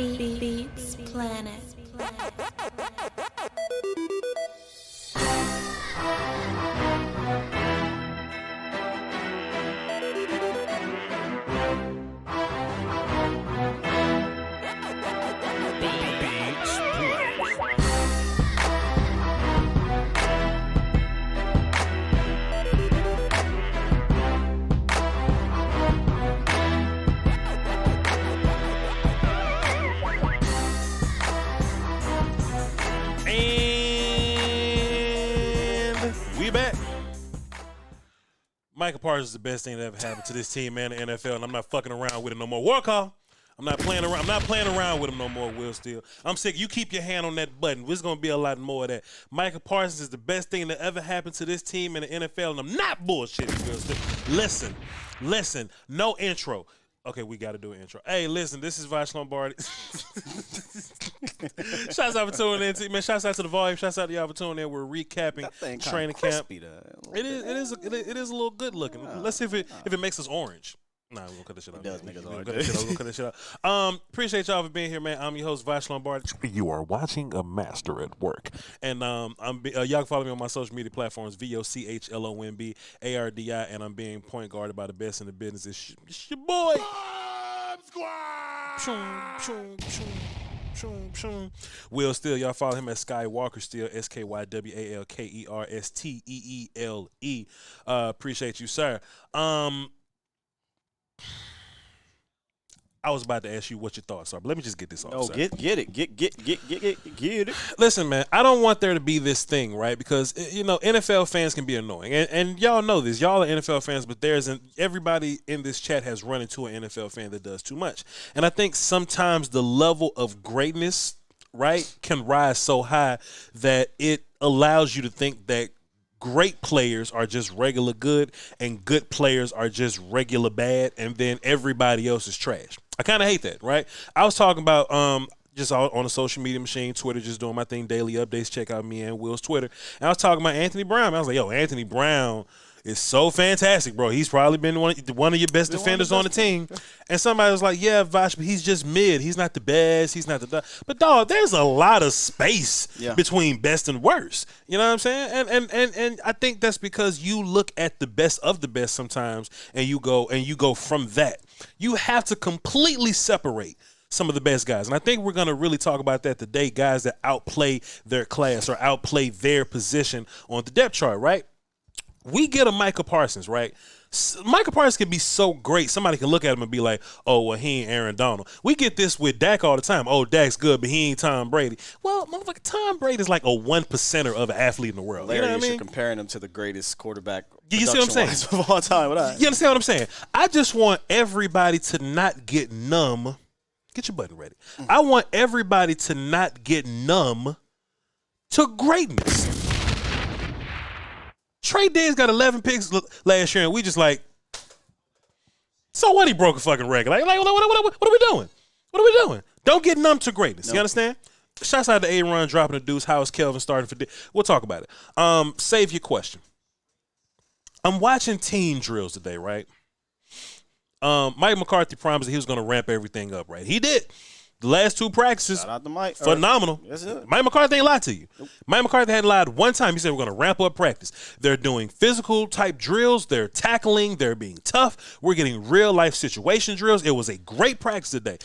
Beats Planet. Micah Parsons is the best thing that ever happened to this team, man, in the NFL, and I'm not fucking around with it no more. War call. I'm not playing around with him no more, Will Steele. I'm sick. You keep your hand on that button. There's going to be a lot more of that. Micah Parsons is the best thing that ever happened to this team in the NFL, and I'm not bullshitting, Will Steele. Listen. No intro. Okay, we got to do an intro. Hey, listen, this is Voch Lombardi. Shouts out for tuning in, man. Shouts out to the volume. Shouts out to y'all for tuning in. We're recapping training camp. It is a little good looking. Let's see if it makes us orange. Nah, we're gonna cut this shit out. It does make us orange. We're gonna cut this shit out. Appreciate y'all for being here, man. I'm your host, Voch Lombardi. You are watching a master at work, and y'all can follow me on my social media platforms: VOCHLOMBARDI, and I'm being point guarded by the best in the business. It's your boy. Will Steele, y'all follow him at Skywalker Steele, SKYWALKERSTEELE. Appreciate you, sir. I was about to ask you what your thoughts are, but let me just get this off. Oh, get it. Listen, man, I don't want there to be this thing, right? Because, NFL fans can be annoying. And y'all know this. Y'all are NFL fans, but everybody in this chat has run into an NFL fan that does too much. And I think sometimes the level of greatness, right, can rise so high that it allows you to think that great players are just regular good and good players are just regular bad, and then everybody else is trash. I kind of hate that, right? I was talking about just on a social media machine, Twitter, just doing my thing, daily updates. Check out me and Will's Twitter. And I was talking about Anthony Brown. I was like, yo, Anthony Brown is so fantastic, bro. He's probably been one of your best defenders on the team. And somebody was like, yeah, Voch, but he's just mid. He's not the best. He's not the – but, dog, there's a lot of space between best and worst. You know what I'm saying? And I think that's because you look at the best of the best sometimes and you go from that. You have to completely separate some of the best guys. And I think we're going to really talk about that today, guys that outplay their class or outplay their position on the depth chart, right? We get a Micah Parsons, right? Micah Parsons can be so great. Somebody can look at him and be like, oh, well, he ain't Aaron Donald. We get this with Dak all the time. Oh, Dak's good, but he ain't Tom Brady. Well, motherfucker, Tom Brady is like a 1%er of an athlete in the world. Larry, you know what I mean? You're comparing him to the greatest quarterback you see what I'm saying? Of all time. You understand what I'm saying? I just want everybody to not get numb. Get your button ready. I want everybody to not get numb to greatness. Trey Day's got 11 picks last year, and we just like, so what? He broke a fucking record. Like what are we doing? What are we doing? Don't get numb to greatness. Nope. You understand? Shouts out to A-Run dropping the deuce. How is Kelvin starting for we'll talk about it. Save your question. I'm watching team drills today, right? Mike McCarthy promised that he was going to ramp everything up, right? He did. The last two practices, shout out to Mike. Phenomenal. Mike McCarthy ain't lied to you. Nope. Mike McCarthy hadn't lied one time. He said we're going to ramp up practice. They're doing physical type drills. They're tackling. They're being tough. We're getting real life situation drills. It was a great practice today.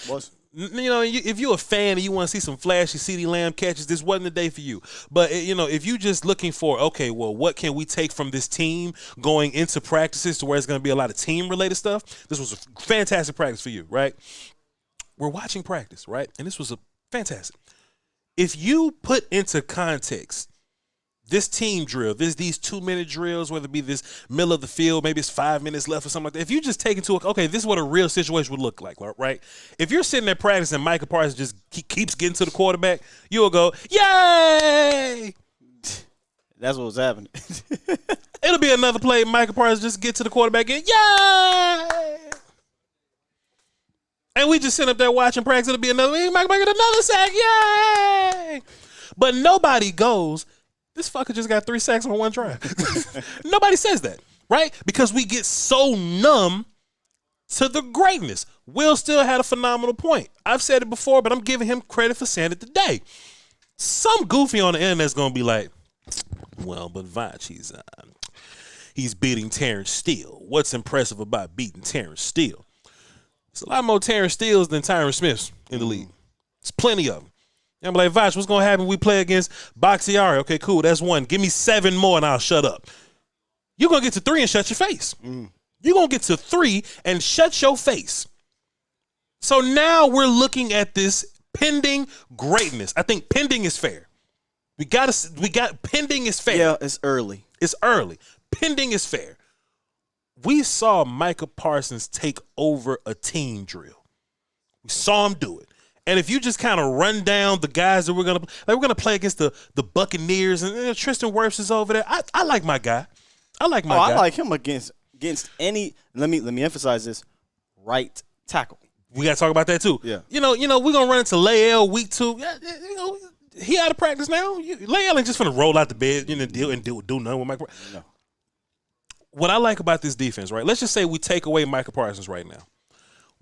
If you're a fan and you want to see some flashy CeeDee Lamb catches, this wasn't the day for you. But, if you're just looking for, okay, well, what can we take from this team going into practices to where it's going to be a lot of team-related stuff, this was a fantastic practice for you, right? We're watching practice, right? And this was a fantastic. If you put into context this team drill, these 2-minute drills, whether it be this middle of the field, maybe it's 5 minutes left or something like that. If you just take into account, okay, this is what a real situation would look like, right? If you're sitting there practicing and Micah Parsons just keeps getting to the quarterback, you'll go, yay! That's what was happening. It'll be another play. Micah Parsons just get to the quarterback and yay! And we just sit up there watching practice. It'll be another, Mike get another sack, yay! But nobody goes, this fucker just got 3 sacks on one drive. Nobody says that, right? Because we get so numb to the greatness. Will still had a phenomenal point. I've said it before, but I'm giving him credit for saying it today. Some goofy on the internet's gonna be like, well, but Voch, he's beating Terrence Steele. What's impressive about beating Terrence Steele? There's a lot more Terrence Steeles than Tyron Smiths in the league. There's plenty of them. I'm like, Voch, what's gonna happen when we play against Bakhtiari? Okay, cool, that's one. Give me 7 more and I'll shut up. You're gonna get to 3 and shut your face. You're gonna get to 3 and shut your face. So now we're looking at this pending greatness. I think pending is fair. We got pending is fair. Yeah, it's early. It's early. Pending is fair. We saw Micah Parsons take over a team drill. We saw him do it. And if you just kind of run down the guys that we're gonna play against the Buccaneers, and Tristan Wirfs is over there. I like my guy. I like my guy. I like him against any. Let me emphasize this: right tackle. We gotta talk about that too. Yeah. You know, we're gonna run into Lael week 2. Yeah, you know, he out of practice now. Lael ain't just gonna roll out the bed, do nothing with Mike. No. What I like about this defense, right? Let's just say we take away Micah Parsons right now.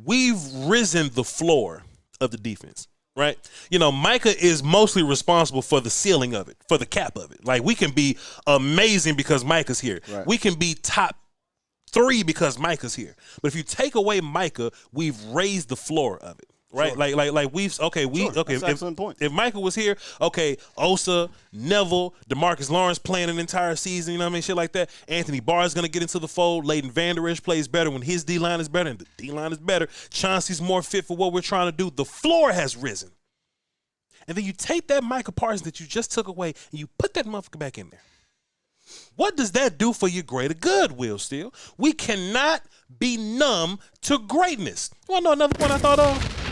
We've risen the floor of the defense, right? You know, Micah is mostly responsible for the ceiling of it, for the cap of it. Like, we can be amazing because Micah's here. Right. We can be top 3 because Micah's here. But if you take away Micah, we've raised the floor of it, right? Sure. Like we've That's an excellent point. If Micah was here, okay, Osa, Neville, DeMarcus Lawrence playing an entire season, you know what I mean, shit like that. Anthony Barr is going to get into the fold. Leighton Vander Esch plays better when his D-line is better and the D-line is better. Chauncey's more fit for what we're trying to do. The floor has risen. And then you take that Micah Parsons that you just took away and you put that motherfucker back in there. What does that do for your greater good, Will Steele? We cannot be numb to greatness. You want to know another point I thought of?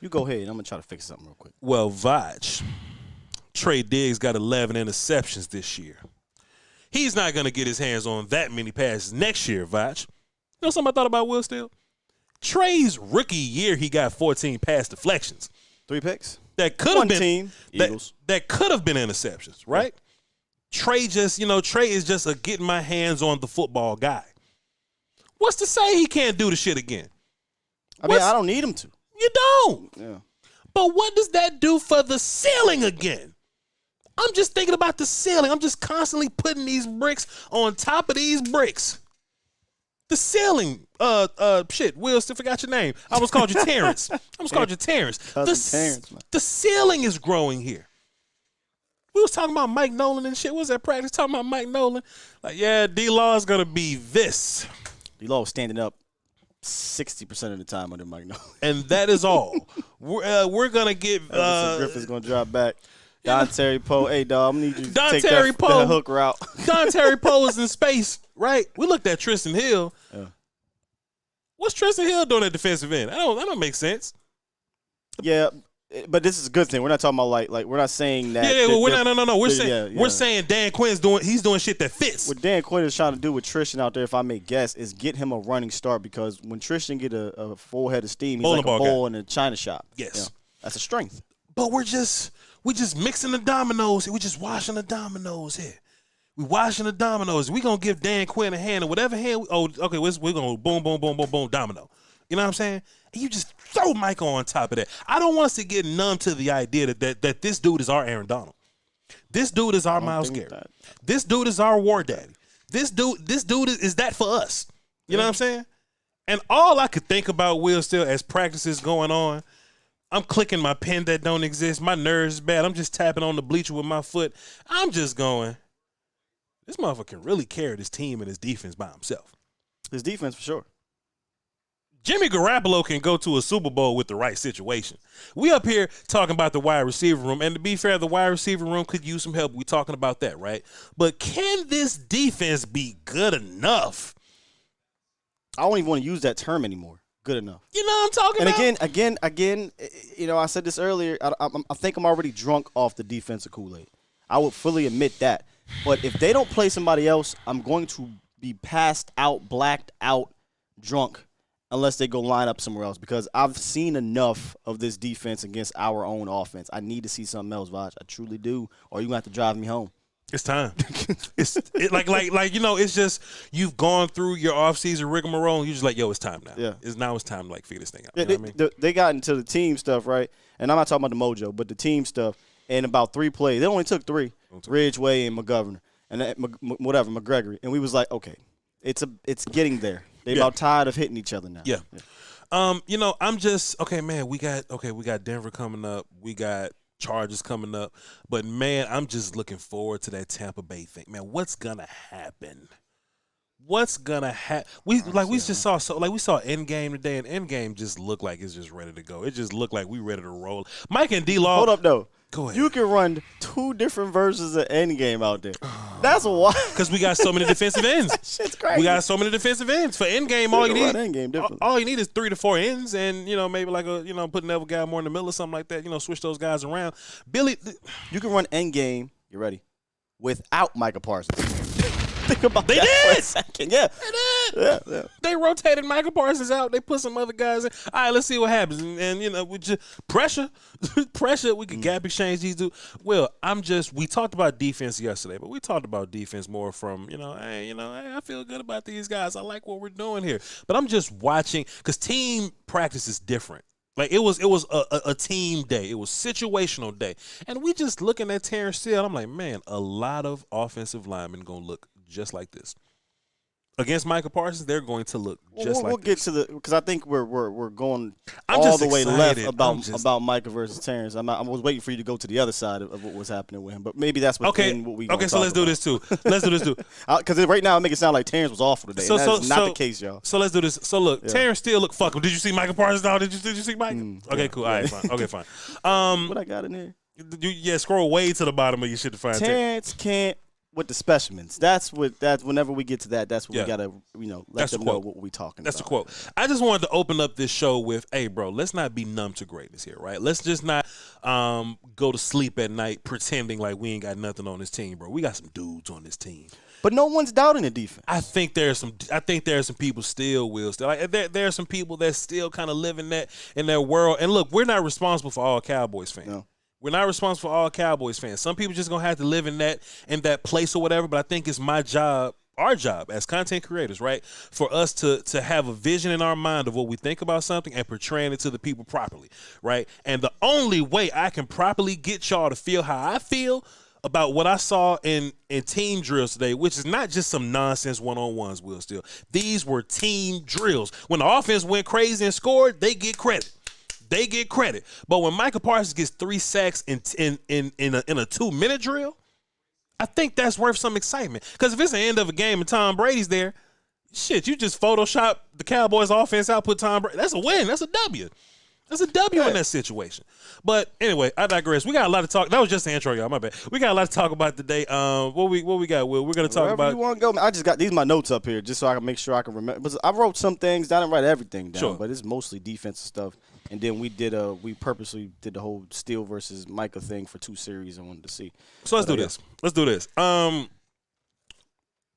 You go ahead. I'm going to try to fix something real quick. Well, Voch, Trey Diggs got 11 interceptions this year. He's not going to get his hands on that many passes next year, Voch. You know something I thought about Will Steele? Trey's rookie year, he got 14 pass deflections. 3 picks? That could have been team, Eagles. That could have been interceptions, right? Yeah. Trey is just a getting my hands on the football guy. What's to say he can't do the shit again? I don't need him to. You don't. Yeah. But what does that do for the ceiling again? I'm just thinking about the ceiling. I'm just constantly putting these bricks on top of these bricks. The ceiling, Will, still forgot your name. I was called you Terrence. Terrence, man. The ceiling is growing here. We was talking about Mike Nolan and shit. What was that practice? Talking about Mike Nolan. Like, yeah, D-Law is going to be this. D-Law was standing up 60% of the time under Mike Nolan. And that is all. We're going to get Griffin's going to drop back. Don Terry Poe. Hey, dog, I'm going to need you to take Terry that Poe, hook route. Don Terry Poe is in space, right? We looked at Tristan Hill. Yeah. What's Tristan Hill doing at defensive end? That don't make sense. Yeah. But this is a good thing. We're not talking about like we're not saying that. Yeah, well, no. We're saying Dan Quinn's doing shit that fits. What Dan Quinn is trying to do with Tristan out there, if I may guess, is get him a running start, because when Tristan get a full head of steam, he's like a bull in a china shop. Yes, you know, that's a strength. But we just mixing the dominoes. We just washing the dominoes here. We washing the dominoes. We gonna give Dan Quinn a hand, and whatever hand. We're gonna boom, boom, boom, boom, boom, domino. You know what I'm saying? And you just throw Micah on top of that. I don't want us to get numb to the idea that this dude is our Aaron Donald. This dude is our Myles Garrett. This dude is our War Daddy. This dude is that for us. You know what I'm saying? And all I could think about, Will, still as practice is going on, I'm clicking my pen that don't exist. My nerves is bad. I'm just tapping on the bleacher with my foot. I'm just going, this motherfucker can really carry this team and his defense by himself. His defense for sure. Jimmy Garoppolo can go to a Super Bowl with the right situation. We up here talking about the wide receiver room, and to be fair, the wide receiver room could use some help. We talking about that, right? But can this defense be good enough? I don't even want to use that term anymore. Good enough. You know what I'm talking about? And again, you know, I said this earlier. I think I'm already drunk off the defensive Kool-Aid. I would fully admit that. But if they don't play somebody else, I'm going to be passed out, blacked out, drunk, unless they go line up somewhere else, because I've seen enough of this defense against our own offense. I need to see something else, Voch. I truly do, or you're going to have to drive me home. It's time. Like it's just you've gone through your offseason rigmarole. And you're just like, yo, it's time now. Yeah. Now it's time to like figure this thing out. Yeah, You know what I mean? they got into the team stuff, right? And I'm not talking about the mojo, but the team stuff. And about 3 plays, they only took 3, Ridgeway and McGovern, and McGregory. And we was like, okay, it's getting there. They about tired of hitting each other now. Yeah. I'm just okay, man. We got Denver coming up. We got Chargers coming up. But man, I'm just looking forward to that Tampa Bay thing. Man, what's gonna happen? What's gonna happen? We just saw we saw Endgame today, and Endgame just looked like it's just ready to go. It just looked like we ready to roll. Mike and D-Law. Hold up, though. Go ahead. You can run 2 different versions of Endgame out there. That's wild. Because we got so many defensive ends. Shit's crazy. We got so many defensive ends. For Endgame, all you need is 3 to 4 ends, and maybe put Neville Gallimore in the middle or something like that. Switch those guys around. Billy, you can run Endgame. You ready? Without Micah Parsons. Think about they that did. for a second. Yeah. They did. Yeah. They rotated Micah Parsons out. They put some other guys in. All right, let's see what happens. And we just pressure. We could gap exchange these dudes. Well, we talked about defense yesterday, but we talked about defense more from, hey, I feel good about these guys. I like what we're doing here. But I'm just watching because team practice is different. Like it was a team day. It was situational day. And we just looking at Terrence Steele. I'm like, man, a lot of offensive linemen gonna look just like this. Against Micah Parsons, they're going to look just like this. We'll get to because I think we're going all the way left about Micah versus Terrence. I was waiting for you to go to the other side of what was happening with him, but maybe that's what we. Okay, so let's do this too. Because right now it makes it sound like Terrence was awful today. That's not the case, y'all. So let's do this. So look, Terrence Steele look fuck him. Did you see Micah Parsons now? Did you see Micah? Okay, cool. All right, fine. Okay, fine. What I got in You there? scroll way to the bottom of your shit to find Terrence can't. With the specimens, that's whenever we get to that, that's what we gotta, let them know what we talking about. That's the quote. I just wanted to open up this show with, hey, bro, let's not be numb to greatness here, right? Let's just not go to sleep at night pretending like we ain't got nothing on this team, bro. We got some dudes on this team. But no one's doubting the defense. I think there are some people still like there are some people that still kind of live in their world. And look, we're not responsible for all Cowboys fans. No. We're not responsible for all Cowboys fans. Some people just gonna have to live in that place or whatever. But I think it's my job, our job as content creators, right, for us to have a vision in our mind of what we think about something and portraying it to the people properly, right? And the only way I can properly get y'all to feel how I feel about what I saw in team drills today, which is not just some nonsense one-on-ones, Will Steele. These were team drills. When the offense went crazy and scored, they get credit. But when Micah Parsons gets 3 sacks in a 2-minute drill, I think that's worth some excitement. Because if it's the end of a game and Tom Brady's there, shit, you just Photoshop the Cowboys offense out, put Tom Brady. That's a win. That's a W. That's a W in that situation. But anyway, I digress. We got a lot to talk. That was just the intro, y'all. My bad. We got a lot to talk about today. What we got, Will? We're gonna talk about. You want to go? I just got these my notes up here just so I can make sure I can remember. But I wrote some things. I didn't write everything down, but it's mostly defensive stuff. And then we purposely did the whole Steele versus Micah thing for 2 series I wanted to see. So let's do this.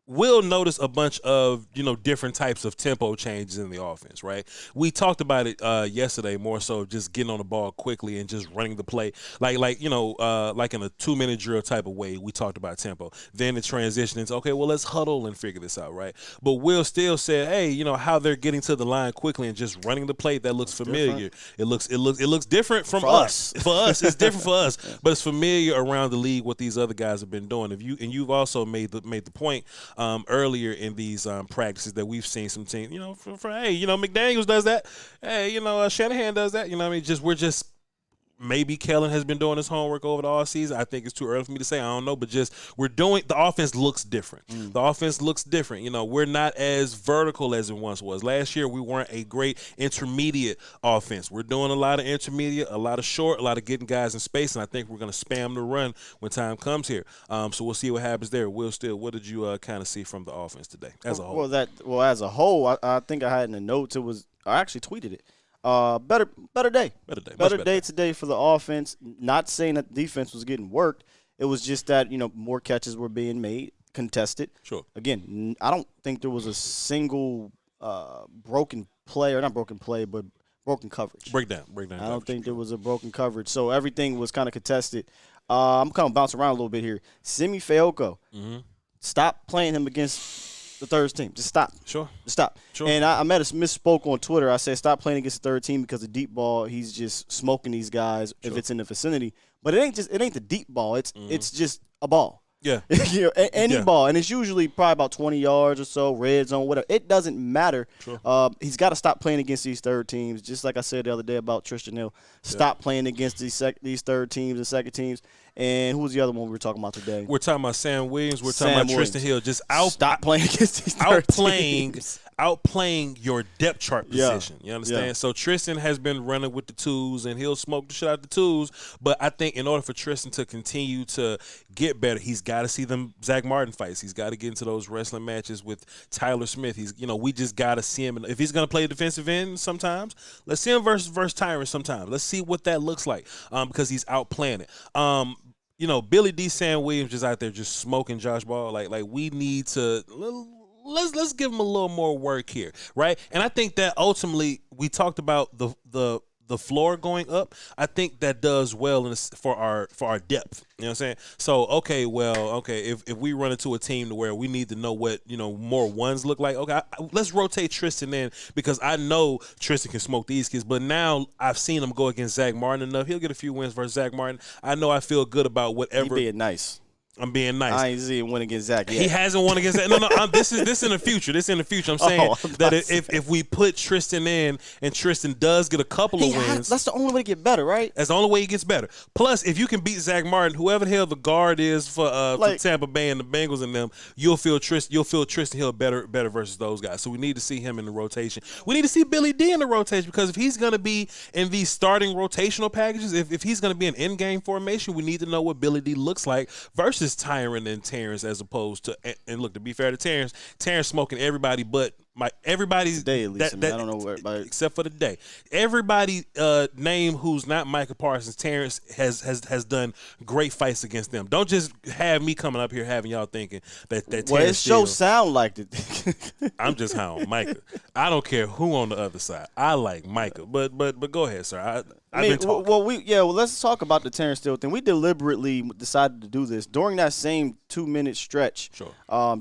We'll notice a bunch of, different types of tempo changes in the offense, right? We talked about it yesterday, more so just getting on the ball quickly and just running the play. Like in a 2-minute drill type of way, we talked about tempo. Then the transition into, okay, well, let's huddle and figure this out, right? But Will still said, hey, how they're getting to the line quickly and just running the play, that looks familiar. Different. It looks different from us. For us, it's different for us, but it's familiar around the league what these other guys have been doing. You've also made the point earlier in these practices that we've seen some teams, hey, McDaniels does that. Hey, Shanahan does that. We're just maybe Kellen has been doing his homework over the all season. I think it's too early for me to say. I don't know, but we're doing. The offense looks different. The offense looks different. We're not as vertical as it once was. Last year, we weren't a great intermediate offense. We're doing a lot of intermediate, a lot of short, a lot of getting guys in space, and I think we're going to spam the run when time comes here. So we'll see what happens there. Will Steele, what did you kind of see from the offense today as a whole? As a whole, I think I had in the notes. I actually tweeted it. Better day. Better day today for the offense. Not saying that the defense was getting worked. It was just that, more catches were being made, contested. Sure. Again, I don't think there was a single broken play, or not broken play, but broken coverage. Break down. I don't think there was a broken coverage. So everything was kind of contested. I'm kind of bouncing around a little bit here. Simi Fehoko, stop playing him against the third team. Just stop. Sure. Just stop. Sure. And I misspoke on Twitter. I said stop playing against the third team because the deep ball, he's just smoking these guys if it's in the vicinity. But it ain't the deep ball. It's just a ball. Yeah. Any ball. And it's usually probably about 20 yards or so, red zone, whatever. It doesn't matter. Sure. He's got to stop playing against these third teams, just like I said the other day about Tristan Hill. Stop playing against these third teams and second teams. And who was the other one we were talking about today? We're talking about Sam Williams. We're talking about Tristan Hill. Just stop playing against these third teams. Outplaying your depth chart position. You understand? Yeah. So Tristan has been running with the twos, and he'll smoke the shit out the twos. But I think in order for Tristan to continue to get better, he's got to see them Zach Martin fights. He's got to get into those wrestling matches with Tyler Smith. We just got to see him. If he's going to play defensive end sometimes, let's see him versus Tyrant sometimes. Let's see what that looks like because he's outplaying it. Billy D. Sam Williams just out there just smoking Josh Ball. Like we need to let's give him a little more work here, right? And I think that ultimately we talked about the floor going up. I think that does well for our depth. You know what I'm saying? So if we run into a team to where we need to know what more ones look like, let's rotate Tristan in because I know Tristan can smoke these kids. But now I've seen him go against Zach Martin enough. He'll get a few wins versus Zach Martin. I feel good about whatever. He being nice. I'm being nice. I ain't seen him win against Zach yet. He hasn't won against Zach. No. This in the future. I'm saying that if we put Tristan in and Tristan does get a couple of wins, that's the only way to get better, right? That's the only way he gets better. Plus, if you can beat Zach Martin, whoever the hell the guard is for Tampa Bay and the Bengals and them, you'll feel Tristan Hill better versus those guys. So we need to see him in the rotation. We need to see Billy D in the rotation because if he's going to be in these starting rotational packages, if he's going to be an in-game formation, we need to know what Billy D looks like versus Tyron and Terrence as opposed to and look, to be fair to Terrence smoking everybody but everybody's today at least. I don't know where except for the day. Everybody name who's not Micah Parsons. Terrence has done great fights against them. Don't just have me coming up here having y'all thinking that Terrence it sure sound like it. I'm just high on Micah. I don't care who on the other side. I like Micah, but go ahead, sir. Let's talk about the Terrence Steele thing. We deliberately decided to do this during that same 2-minute stretch. Sure.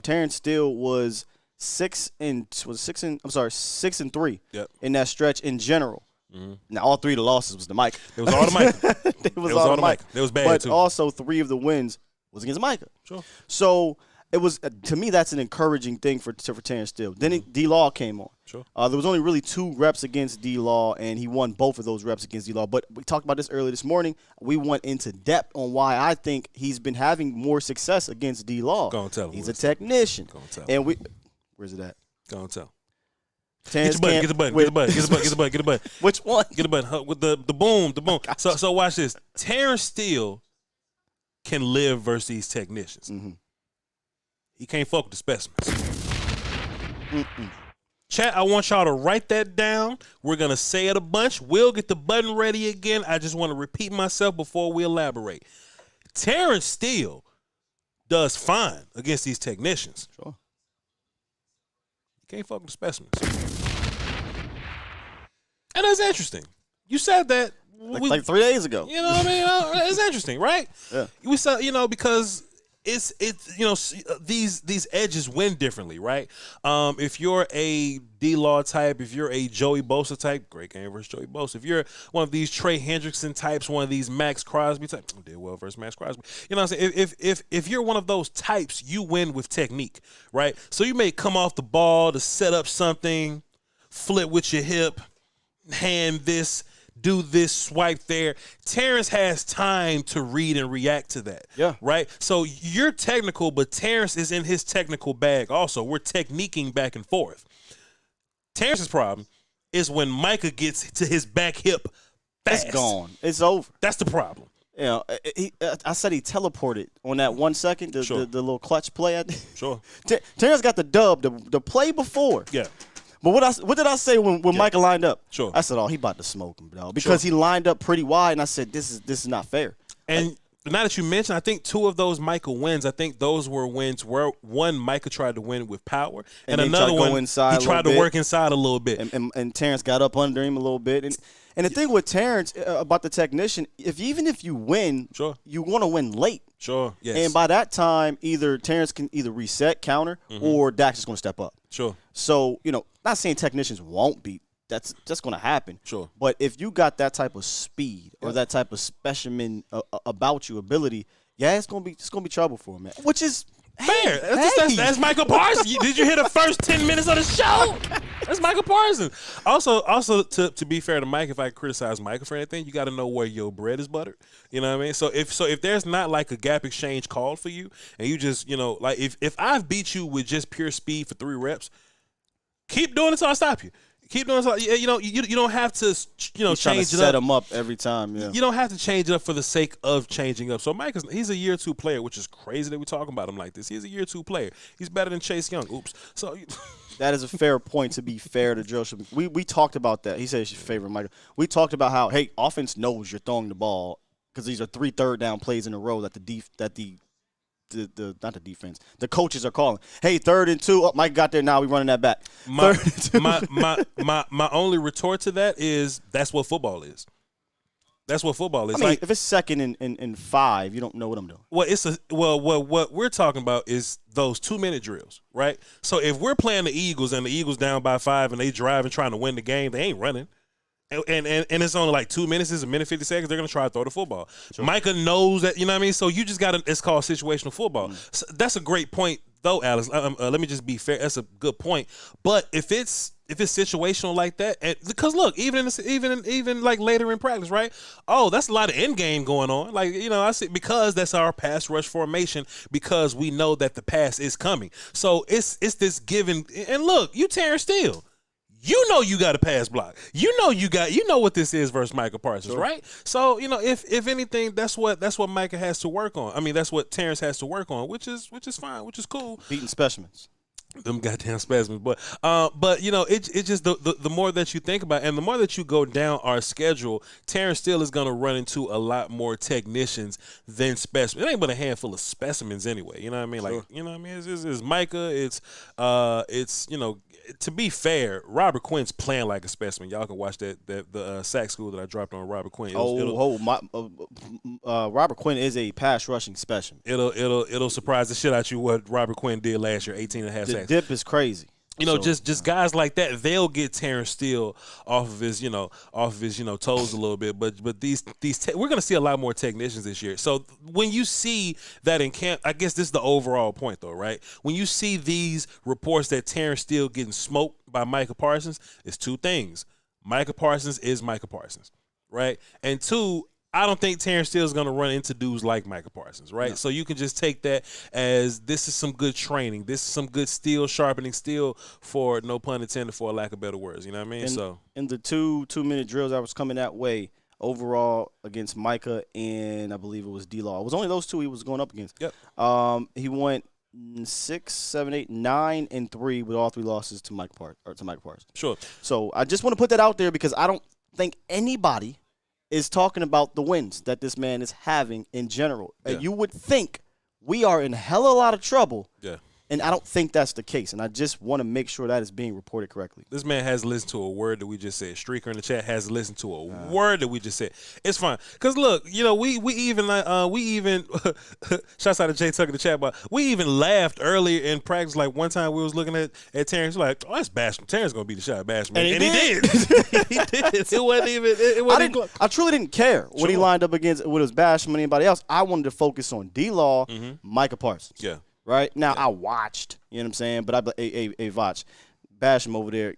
Terrence Steele was 6 and 3 in that stretch in general. Mm-hmm. Now all 3 of the losses was to Micah. It was all to Micah. It was all to Micah. It was bad but too. But also 3 of the wins was against Micah. Sure. So it was to me that's an encouraging thing for Terrence Steele. Then D-Law came on. Sure. There was only really 2 reps against D-Law, and he won both of those reps against D-Law. But we talked about this earlier this morning. We went into depth on why I think he's been having more success against D-Law. Go and tell him. He's a technician. Go and tell him. And where's it at? Go and tell. Terrence Get the button. Which one? Get the button. With the boom. So watch this. Terrence Steele can live versus these technicians. Mm-hmm. He can't fuck with the specimens. Chat, I want y'all to write that down. We're going to say it a bunch. We'll get the button ready again. I just want to repeat myself before we elaborate. Terrence Steele does fine against these technicians. Sure. You can't fuck with the specimens. And that's interesting. You said that. Like 3 days ago. You know what I mean? It's interesting, right? Yeah. We saw, because it's these edges win differently, right? If you're a D-Law type, if you're a Joey Bosa type, great game versus Joey Bosa. If you're one of these Trey Hendrickson types, one of these Max Crosby types, did well versus Max Crosby. You know what I'm saying? If you're one of those types, you win with technique, right? So you may come off the ball to set up something, flip with your hip, hand this, do this, swipe there. Terrence has time to read and react to that. Yeah. Right? So you're technical, but Terrence is in his technical bag also. We're techniquing back and forth. Terrence's problem is when Micah gets to his back hip fast. It's gone. It's over. That's the problem. I said he teleported on that 1 second, the little clutch play. Sure. Terrence got the dub, the play before. Yeah. But what did I say when Micah lined up? Sure. I said, he about to smoke him, dog, because he lined up pretty wide, and I said, this is not fair. And now that you mention, I think 2 of those Micah wins, I think those were wins where one Micah tried to win with power, and another one he tried to work inside a little bit. And Terrence got up under him a little bit. And the thing with Terrence about the technician, even if you win, sure, you want to win late. Sure, yes. And by that time, either Terrence can either reset, counter, or Dak's just going to step up. Sure. So, not saying technicians won't beat. That's going to happen. Sure. But if you got that type of speed or that type of specimen about you, ability, it's going to be trouble for him, man. Which is fair. That's Michael Parsons. Did you hear the first 10 minutes of the show? That's Michael Parsons. Also, to be fair to Mike, if I criticize Michael for anything, you got to know where your bread is buttered. You know what I mean? So if there's not like a gap exchange called for you, and you just like if I've beat you with just pure speed for 3 reps, keep doing it till I stop you. Keep doing it. You don't have to change it up. Set him up every time. Yeah. You don't have to change it up for the sake of changing up. So Mike he's a year 2 player, which is crazy that we're talking about him like this. He's a year 2 player. He's better than Chase Young. Oops. So that is a fair point. To be fair to Joseph, we talked about that. He said it's your favorite, Michael. We talked about how offense knows you're throwing the ball because these are 3 third down plays in a row that the coaches are calling. Hey, 3rd and 2. Oh, Mike got there. Now we running that back. My only retort to that is that's what football is. That's what football is. I mean, if it's 2nd and 5, you don't know what I'm doing. What we're talking about is those 2-minute drills, right? So if we're playing the Eagles and the Eagles down by 5 and they driving trying to win the game, they ain't running. And it's only like 2 minutes. It's a minute 50 seconds. They're gonna try to throw the football. Sure. Micah knows that. You know what I mean. So you just got to. It's called situational football. So that's a great point, though, Alex. Let me just be fair. That's a good point. But if it's situational like that, and because look, even like later in practice, right? Oh, that's a lot of end game going on. Like I see because that's our pass rush formation because we know that the pass is coming. So it's this given. And look, you Terrence Steele. You know you got a pass block. You know what this is versus Micah Parsons, sure. Right? So if anything, that's what Micah has to work on. I mean, that's what Terrence has to work on, which is fine, which is cool. Beating specimens. Them goddamn specimens, but it just the more that you think about it, and the more that you go down our schedule, Terrence Steele is gonna run into a lot more technicians than specimens. It ain't but a handful of specimens anyway. You know what I mean? Like sure. What I mean? It's Micah. It's to be fair, Robert Quinn's playing like a specimen. Y'all can watch the sack school that I dropped on Robert Quinn. Robert Quinn is a pass rushing specimen. It'll surprise the shit out you what Robert Quinn did last year, 18.5 sacks. The dip is crazy. Just guys like that, they'll get Terrence Steele off of his toes a little bit. But these we're gonna see a lot more technicians this year. So when you see that in camp, I guess this is the overall point though, right? When you see these reports that Terrence Steele getting smoked by Micah Parsons, it's 2 things. Micah Parsons is Micah Parsons, right? And 2, I don't think Terrence Steele is going to run into dudes like Micah Parsons, right? No. So you can just take that as this is some good training. This is some good steel, sharpening steel for, no pun intended, for a lack of better words. You know what I mean? In the 2-minute drills I was coming that way, overall against Micah and I believe it was D-Law. It was only those 2 he was going up against. Yep. He went 6, 7, 8, 9, and 3 with all 3 losses to Micah Parsons. Sure. So I just want to put that out there because I don't think anybody is talking about the wins that this man is having in general. Yeah. You would think we are in hella lot of trouble. Yeah. And I don't think that's the case. And I just want to make sure that is being reported correctly. This man has listened to a word that we just said. Streaker in the chat has listened to a word that we just said. It's fine. Because, look, we even shouts out to Jay Tuck in the chat, but we even laughed earlier in practice. Like, one time we was looking at Terrence, like, oh, that's Basham. Terrence going to be the shot Basham. And he did. He did. It wasn't even I truly didn't care when he lined up against, whether it was Basham or anybody else. I wanted to focus on D-Law, Micah Parsons. Yeah. Right? Now, I watched, you know what I'm saying? But Voch, bash him over there.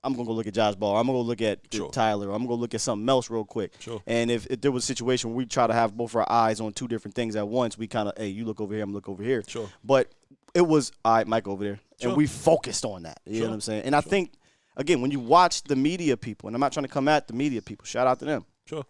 I'm going to go look at Josh Ball. I'm going to go look at Tyler. I'm going to go look at something else real quick. Sure. And if there was a situation where we try to have both our eyes on 2 different things at once, we kind of, hey, you look over here, I'm look over here. Sure. But it was, all right, Mike over there. Sure. And we focused on that. You know what I'm saying? And I think, again, when you watch the media people, and I'm not trying to come at the media people, shout out to them. Sure.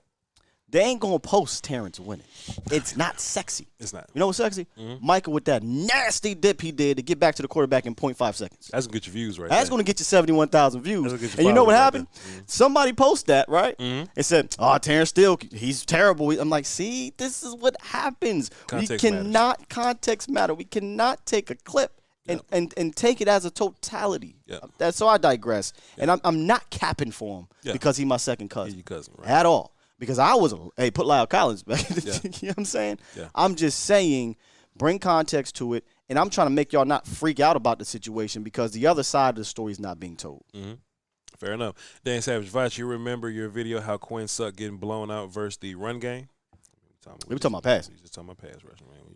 They ain't gonna post Terrence winning. It's not sexy. It's not. You know what's sexy? Micah with that nasty dip he did to get back to the quarterback in 0.5 seconds. That's gonna get your views right. That's gonna get you 71,000 views. Get And you know what right happened? Somebody posted that, right? And said, "Oh, Terrence Steele, he's terrible." I'm like, "See, this is what happens. Context We cannot context matter. We cannot take a clip." And take it as a totality. Yep. So I digress. Yep. And I'm not capping for him because he's my second cousin. He's your cousin, right? At all. Because I was, put Lyle Collins back. Yeah. You know what I'm saying? Yeah. I'm just saying, bring context to it. And I'm trying to make y'all not freak out about the situation because the other side of the story is not being told. Mm-hmm. Fair enough. Dan Savage, Voch, you remember your video how Quinn Suck getting blown out versus the run game? We were talking about pass. We just talking about pass rushing, man. Do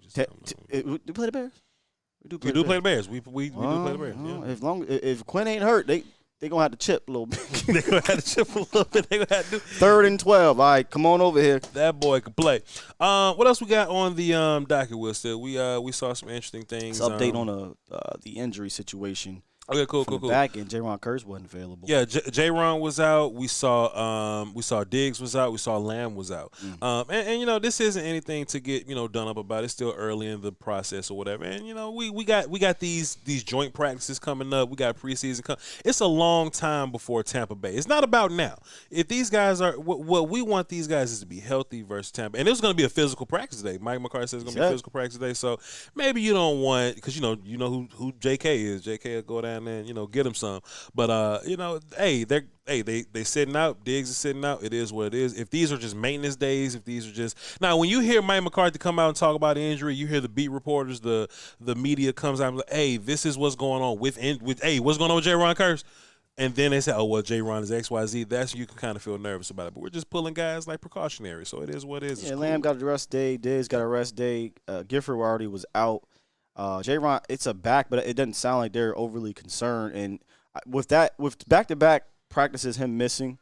you play the Bears? We do play the Bears. We do play the Bears. Yeah. If Quinn ain't hurt, they gonna have to chip a little bit. They gonna have to chip a little bit. They gonna have to do 3rd and 12. All right, come on over here. That boy can play. What else we got on the docket? Will still we saw some interesting things. Update on the injury situation. Okay, cool. Back and J-Ron Curse wasn't available. Yeah, J-Ron was out. We saw Diggs was out. We saw Lamb was out. And you know, this isn't anything to get done up about. It's still early in the process or whatever. And you know, we got these joint practices coming up. We got preseason coming. It's a long time before Tampa Bay. It's not about now. If these guys are what we want, these guys is to be healthy versus Tampa. And it was going to be a physical practice day. Mike McCarthy says it's going to be a physical practice day. So maybe you don't want because you know who JK is. JK will go down there and get him some. But they sitting out. Diggs is sitting out. It is what it is. If these are just maintenance days, if these are just now, when you hear Mike McCarthy come out and talk about the injury, you hear the beat reporters, the media comes out and like, hey, this is what's going on what's going on with J-Ron Curse. And then they say, oh, well, J-Ron is XYZ. That's you can kind of feel nervous about it. But we're just pulling guys like precautionary. So it is what it is. Yeah, Lamb got a rest day. Diggs got a rest day. Gifford already was out. J-Ron, it's a back, but it doesn't sound like they're overly concerned. And with back-to-back practices, him missing,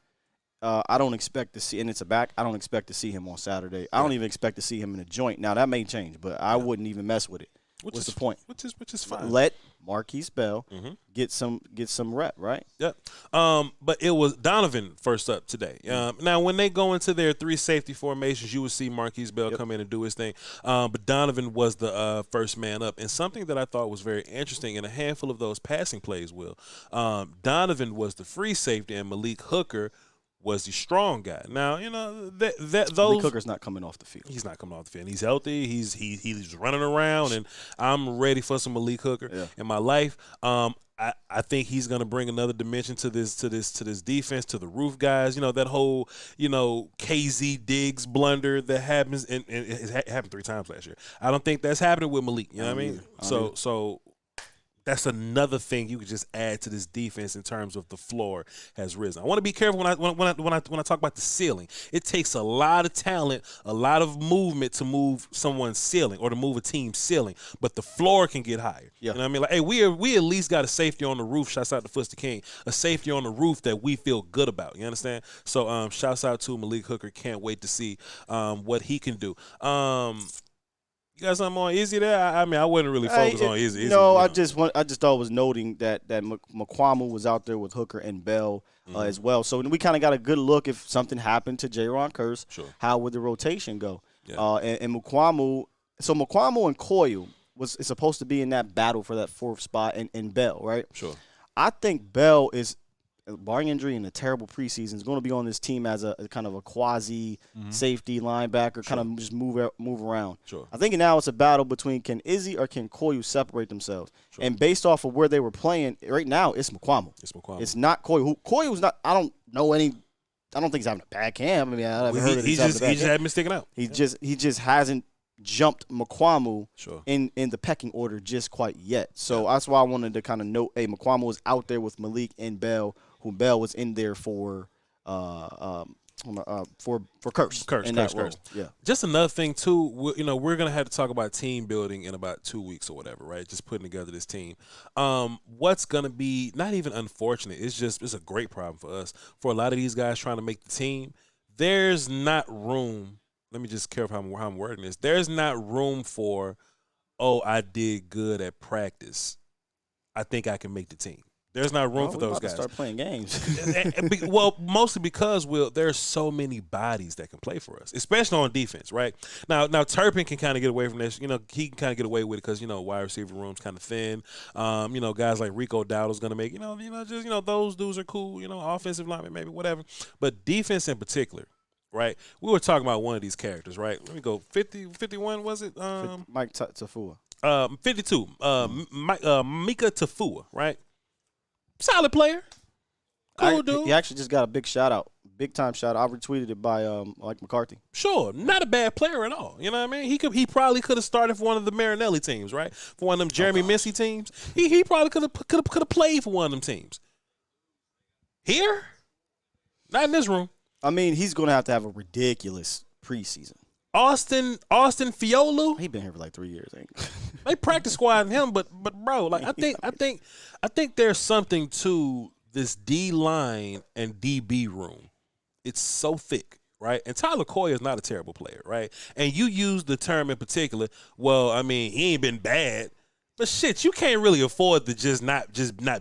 I don't expect to see – and it's a back. I don't expect to see him on Saturday. I don't even expect to see him in a joint. Now, that may change, but I wouldn't even mess with it. What's the point? Which is fine. Let Marquise Bell get some rep, right? Yep. But it was Donovan first up today. Now, when they go into their 3 safety formations, you would see Marquise Bell come in and do his thing. But Donovan was the first man up. And something that I thought was very interesting in a handful of those passing plays, Donovan was the free safety and Malik Hooker was the strong guy. Now, those Malik Hooker's not coming off the field. He's not coming off the field. He's healthy. He's running around, and I'm ready for some Malik Hooker in my life. I think he's going to bring another dimension to this defense, to the roof guys. That whole KZ Diggs blunder that happens, and it happened 3 times last year. I don't think that's happening with Malik. You know what I mean? So that's another thing you could just add to this defense in terms of the floor has risen. I want to be careful when I talk about the ceiling. It takes a lot of talent, a lot of movement to move someone's ceiling or to move a team's ceiling, but the floor can get higher. Yeah. You know what I mean? Like, hey, we at least got a safety on the roof. Shouts out to Fuster King, a safety on the roof that we feel good about. You understand? So shouts out to Malik Hooker. Can't wait to see what he can do. You got something on Izzy there? I mean, I wouldn't really focus on Izzy. I just thought it was noting that McQuamu was out there with Hooker and Bell as well. So we kind of got a good look if something happened to J-Ron Curse. Sure. How would the rotation go? Yeah. And McQuamu – so McQuamu and Coyle is supposed to be in that battle for that 4th spot and Bell, right? Sure. I think Bell is – barring injury and a terrible preseason, is going to be on this team as a kind of a quasi safety linebacker, kind of just move around. Sure. I think now it's a battle between can Izzy or can Koyu separate themselves. Sure. And based off of where they were playing, right now it's McQuamu. It's not Koyu. Koyu's not. I don't think he's having a bad camp. I mean, I haven't heard that he just hasn't been sticking out. He just hasn't jumped McQuamu sure. in the pecking order just quite yet. So that's why I wanted to kind of note, hey, McQuamu was out there with Malik and Bell, who Bell was in there for Curse. Curse. Yeah. Just another thing too, we're gonna have to talk about team building in about 2 weeks or whatever, right? Just putting together this team. What's gonna be not even unfortunate. It's a great problem for us. For a lot of these guys trying to make the team, there's not room. Let me just care how I'm wording this. There's not room for, I did good at practice. I think I can make the team. There's not room for we those about to guys. start playing games. Well, mostly because there's so many bodies that can play for us, especially on defense, right? Now Turpin can kind of get away from this. He can kind of get away with it because wide receiver room's kind of thin. Guys like Rico Dowdle's going to make those dudes are cool. Offensive lineman maybe whatever, but defense in particular. Right, we were talking about one of these characters. Right, let me go. 50, 51 was it? Mike Tafua. 52. Micah Tafua. Right. Solid player. Cool dude. He actually just got a big shout out. Big time shout out. I retweeted it by Mike McCarthy. Sure. Not a bad player at all. You know what I mean? He probably could have started for one of the Marinelli teams, right? For one of them Jeremy Missy teams. He probably could have played for one of them teams. Here? Not in this room. I mean, he's gonna have to have a ridiculous preseason. Austin Fiolu. He been here for like 3 years, ain't he? They practice squad him, but bro, like I think there's something to this D line and DB room. It's so thick, right? And Tyler Coy is not a terrible player, right? And you use the term in particular. Well, I mean, he ain't been bad, but shit, you can't really afford to just not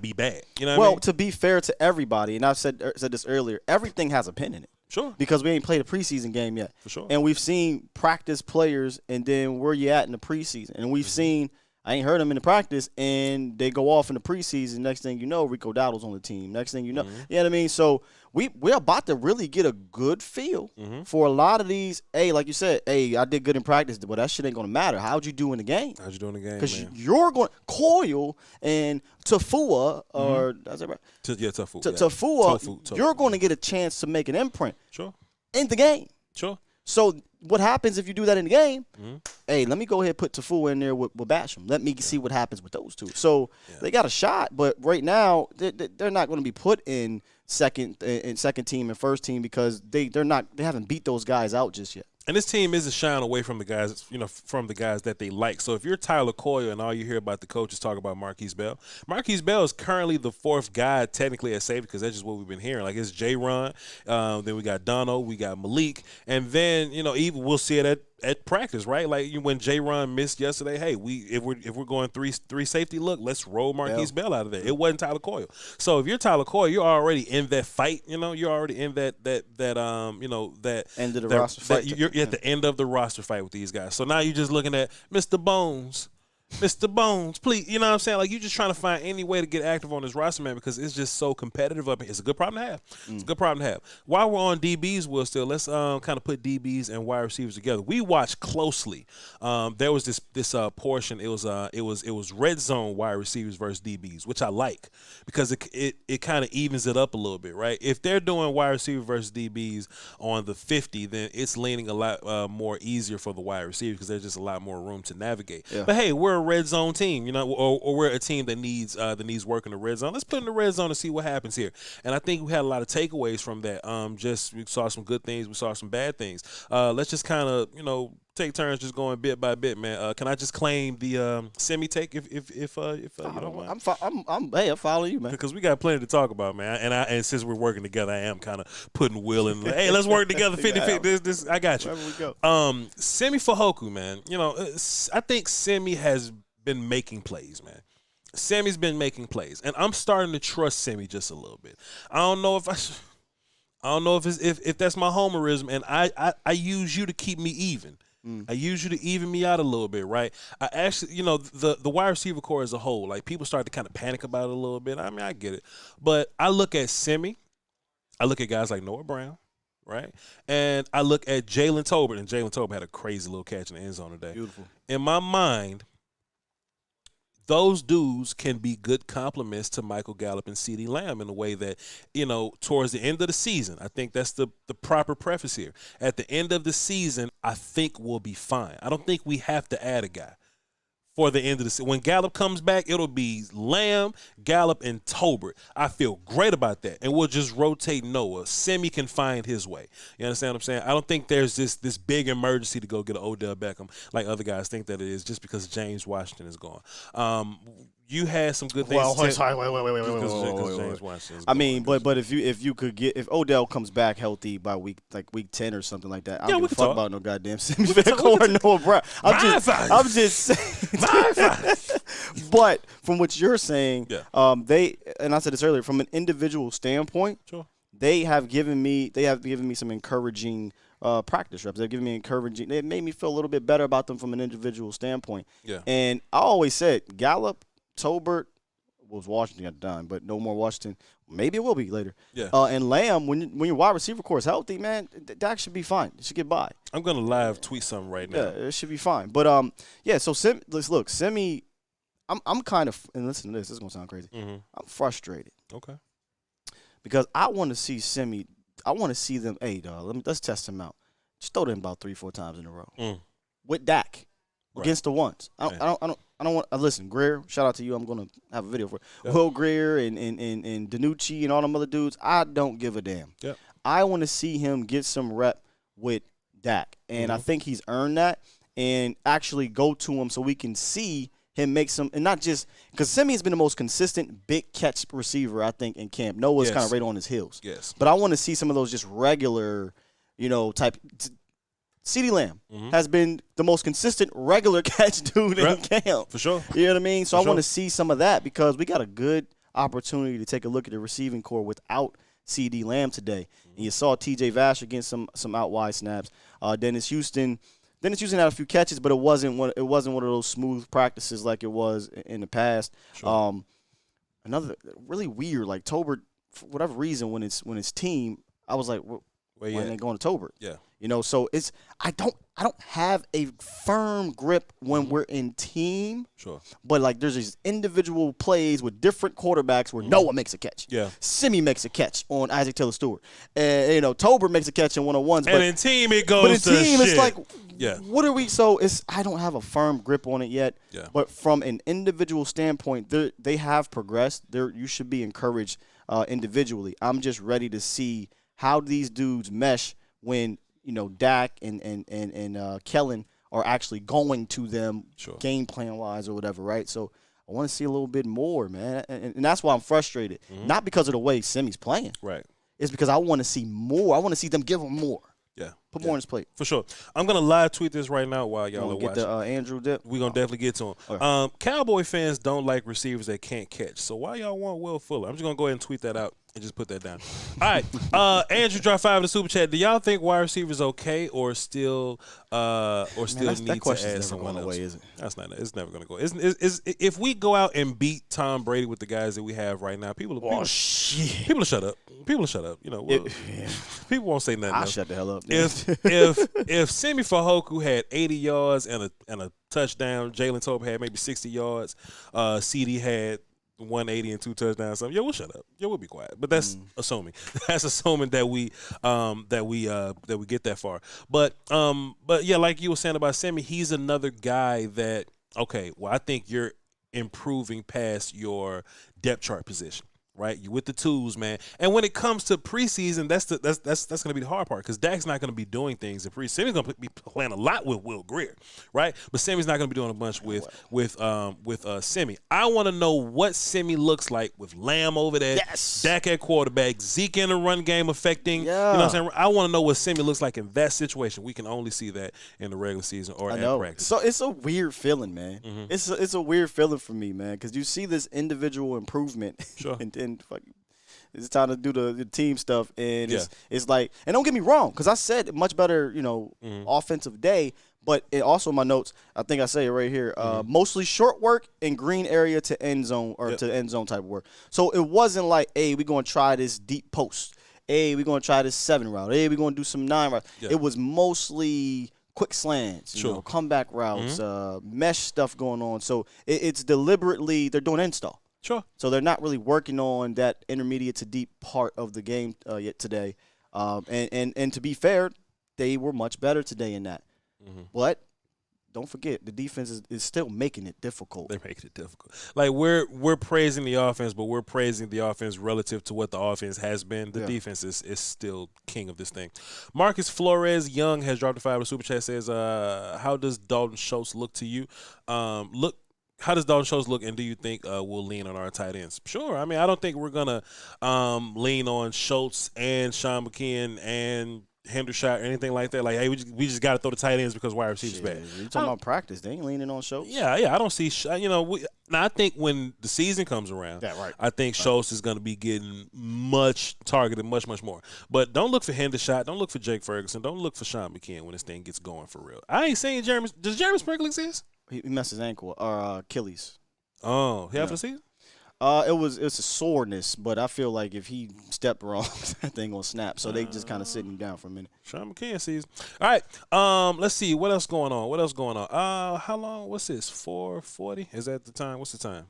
be bad. You know what I mean? To be fair to everybody, and I've said this earlier, everything has a pin in it. Sure. Because we ain't played a preseason game yet. For sure. And we've seen practice players and then where you at in the preseason. And we've seen, I ain't heard them in the practice, and they go off in the preseason. Next thing you know, Rico Dowdle's on the team. Next thing you know, you know what I mean? So we're about to really get a good feel for a lot of these. Hey, like you said, hey, I did good in practice, but that shit ain't going to matter. How'd you do in the game? How'd you do in the game, Because man? you're going – Coyle and Tafua, or that's it right? Tafua. Tafua, you're going to get a chance to make an imprint. Sure. In the game. Sure. So what happens if you do that in the game? Hey, let me go ahead and put Tafua in there with Basham. Let me see what happens with those two. So they got a shot, but right now they're not going to be put in second team and first team because they haven't beat those guys out just yet. And this team is a shine away from the guys, from the guys that they like. So if you're Tyler Coyle and all you hear about the coaches talk about Marquise Bell is currently the fourth guy technically at safety because that's just what we've been hearing. Like it's J-Ron, then we got Dono, we got Malik, and then even we'll see it at practice, right? Like when J-Ron missed yesterday, hey, if we're going three safety look, let's roll Marquise Bell out of there. It wasn't Tyler Coyle. So if you're Tyler Coyle, you're already in that fight. You're already in that end of the roster fight. You're at the end of the roster fight with these guys. So now you're just looking at Mr. Bones, please. You know what I'm saying? Like you're just trying to find any way to get active on this roster, man, because it's just so competitive up here. It's a good problem to have. It's a good problem to have. While we're on DBs, let's kind of put DBs and wide receivers together. We watched closely. There was this portion. It was red zone wide receivers versus DBs, which I like because it kind of evens it up a little bit, right? If they're doing wide receiver versus DBs on the 50, then it's leaning a lot more easier for the wide receiver because there's just a lot more room to navigate. Yeah. But hey, we're a red zone team, or we're a team that needs work in the red zone. Let's put in the red zone and see what happens here. And I think we had a lot of takeaways from that. We saw some good things, we saw some bad things. Let's just kind of take turns just going bit by bit, man. Can I just claim the semi take if you don't mind? I'm following you, man. Because we got plenty to talk about, man. And since we're working together, I am kind of putting Will in. Hey, let's work together 50-50. This I got you. Wherever we go. Semi Fehoko, man. I think Semi has been making plays, man. Semi's been making plays, and I'm starting to trust Semi just a little bit. I don't know if if that's my homerism, and I use you to keep me even. I use you to even me out a little bit, right? I actually, the wide receiver core as a whole, like people start to kind of panic about it a little bit. I mean, I get it. But I look at Semi, I look at guys like Noah Brown, right? And I look at Jalen Tolbert, and Jalen Tolbert had a crazy little catch in the end zone today. Beautiful. In my mind, those dudes can be good compliments to Michael Gallup and CeeDee Lamb in a way that, towards the end of the season, I think that's the proper preface here. At the end of the season, I think we'll be fine. I don't think we have to add a guy for the end of the season. When Gallup comes back, it'll be Lamb, Gallup, and Tolbert. I feel great about that. And we'll just rotate Noah. Semi can find his way. You understand what I'm saying? I don't think there's this big emergency to go get an Odell Beckham like other guys think that it is just because James Washington is gone. you had some good things. Well, to sorry, wait. because James Washington's I mean, going. but if you could get if Odell comes back healthy by week 10 or something like that, I don't we give a can fuck talk. about no goddamn Simmons or Noah Brown. I'm just saying. But from what you're saying, they and I said this earlier, from an individual standpoint, Sure. they have given me some encouraging practice reps. They've given me encouraging. They made me feel a little bit better about them from an individual standpoint. Yeah. And I always said Gallup, Tolbert, was Washington got done, but no more Washington. Maybe it will be later. Yeah. And Lamb, when your wide receiver core is healthy, man, Dak should be fine. It should get by. I'm gonna live tweet something right now. Yeah, it should be fine. But so look, Semi, I'm kind of, and listen to this. This is gonna sound crazy. Mm-hmm. I'm frustrated. Okay. Because I want to see Semi. I want to see them. Hey, dog, let's test them out. Just throw them about 3-4 times in a row with Dak against the ones. I don't want. Listen, Greer. Shout out to you. I'm gonna have a video for it. Yep. Will Greer and Danucci and all them other dudes. I don't give a damn. Yep. I want to see him get some rep with Dak, and I think he's earned that. And actually go to him so we can see him make some, and not just because Semi has been the most consistent big catch receiver I think in camp. Noah's kind of right on his heels. Yes. But I want to see some of those just regular, type. CeeDee Lamb has been the most consistent regular catch dude in camp. For sure. You know what I mean? So I want to see some of that because we got a good opportunity to take a look at the receiving core without CeeDee Lamb today. And you saw TJ Vash against some out wide snaps. Dennis Houston had a few catches, but it wasn't one of those smooth practices like it was in the past. Sure. Another really weird, like Tolbert, for whatever reason, when it's team, I was like, why ain't they going to Tolbert? Yeah. So it's I don't have a firm grip when we're in team. Sure. But like there's these individual plays with different quarterbacks where Noah makes a catch. Yeah. Simi makes a catch on Isaac Taylor Stewart. And Tolbert makes a catch in one-on-ones. And in team it goes. But in to team shit. it's like, yeah. What are we? So I don't have a firm grip on it yet. Yeah. But from an individual standpoint, they have progressed. You should be encouraged individually. I'm just ready to see how these dudes mesh when Dak and Kellen are actually going to them game plan wise or whatever, right? So I want to see a little bit more, man, and that's why I'm frustrated. Not because of the way Semi's playing, right? It's because I want to see more. I want to see them give him more. Yeah, put more on his plate for sure. I'm gonna live tweet this right now while y'all are get watching. The Andrew dip. We're gonna definitely get to him. Okay. Cowboy fans don't like receivers that can't catch. So why y'all want Will Fuller? I'm just gonna go ahead and tweet that out and just put that down. All right, Andrew dropped 5 in the super chat. Do y'all think wide receivers okay or still need to add someone else? Away, is it? That's not. It's never gonna go. If we go out and beat Tom Brady with the guys that we have right now, people will shut up. People will shut up. People won't say nothing. I'll shut the hell up. If Semi Fajoku had 80 yards and a touchdown, Jalen Tolbert had maybe 60 yards, CD had 180 and 2 touchdowns. We'll shut up. We'll be quiet. But that's assuming. That's assuming that we get that far. But yeah, like you were saying about Semi, he's another guy that I think you're improving past your depth chart position. Right, you with the tools, man. And when it comes to preseason, that's going to be the hard part because Dak's not going to be doing things in preseason. Semi's going to be playing a lot with Will Greer, right? But Semi's not going to be doing a bunch with Semi. I want to know what Semi looks like with Lamb over there, Dak at quarterback, Zeke in the run game affecting. You know what I'm saying? I want to know what Semi looks like in that situation. We can only see that in the regular season or at practice. So it's a weird feeling, man. It's a weird feeling for me, man, because you see this individual improvement. Sure. And it's time to do the team stuff, and it's like, and don't get me wrong, because I said much better, offensive day, but it also in my notes, I think I say it right here, mostly short work and green area to end zone or to end zone type of work. So it wasn't like, hey, we're going to try this deep post. Hey, we're going to try this 7 route. Hey, we're going to do some 9 route. Yeah. It was mostly quick slants, comeback routes, mesh stuff going on. So it's deliberately, they're doing install. Sure. So they're not really working on that intermediate to deep part of the game yet today. And to be fair, they were much better today in that. But don't forget, the defense is still making it difficult. They're making it difficult. Like we're praising the offense, but we're praising the offense relative to what the offense has been. The defense is still king of this thing. Marcus Flores Young has dropped a $5 super chat. Says, how does Dalton Schultz look to you? how does Dalton Schultz look, and do you think we'll lean on our tight ends? Sure. I mean, I don't think we're gonna lean on Schultz and Sean McKeon and Hendershot or anything like that. Like, hey, we just got to throw the tight ends because wide receivers bad. You talking about practice? They ain't leaning on Schultz. Yeah. I don't see. Now I think when the season comes around, right. I think Schultz is going to be getting much targeted, much more. But don't look for Hendershot. Don't look for Jake Ferguson. Don't look for Sean McKeon when this thing gets going for real. I ain't saying Jeremy. Does Jeremy Sprinkle exist? He messed his ankle or Achilles. Oh, he out for the season? It's a soreness, but I feel like if he stepped wrong, that thing gonna snap. So they just kind of sitting him down for a minute. Sean McKeon season. All right. Let's see what else going on. How long? What's this? 4:40? Is that the time? What's the time?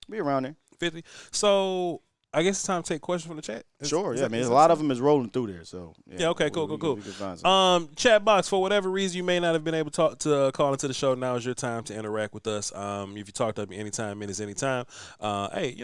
Be around there. 50. So I guess it's time to take questions from the chat. Sure. I mean, a lot of them is rolling through there. So yeah. Okay. Cool. We can find Chat box, for whatever reason you may not have been able to call into the show. Now is your time to interact with us. If you talk to me anytime, anytime. Hey,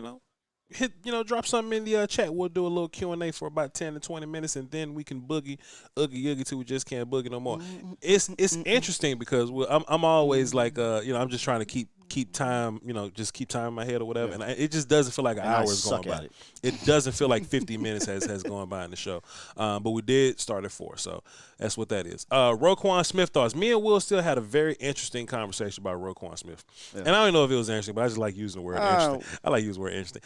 drop something in the chat. We'll do a little Q&A for about 10 to 20 minutes, and then we can boogie till we just can't boogie no more. It's interesting because I'm always like I'm just trying to keep time, just keep time in my head or whatever, and it just doesn't feel like an hour is going by. It doesn't feel like 50 minutes has gone by in the show, but we did start at 4, so that's what that is. Roquan Smith thoughts. Me and Will still had a very interesting conversation about Roquan Smith, and I don't know if it was interesting, but I just like using the word interesting. I like using the word interesting.